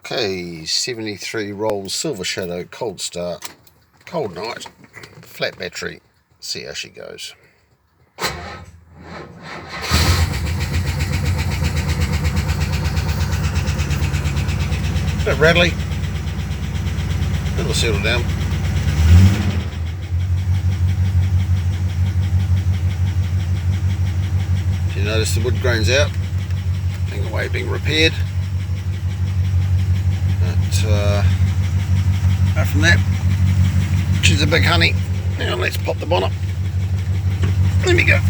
Okay, 73 rolls, Silver Shadow, Cold Start, Cold Night, flat battery. See how she goes. Bit rattly. It'll settle down. If you notice the wood grain's out, being away, being repaired. But apart from that, she's a big honey. Now let's pop the bonnet. There we go.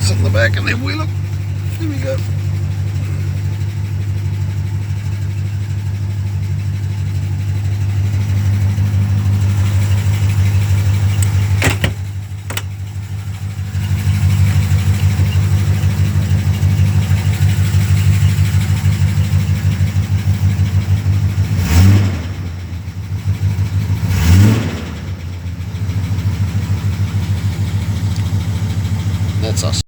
Sit in the back and then wheel it. There we go.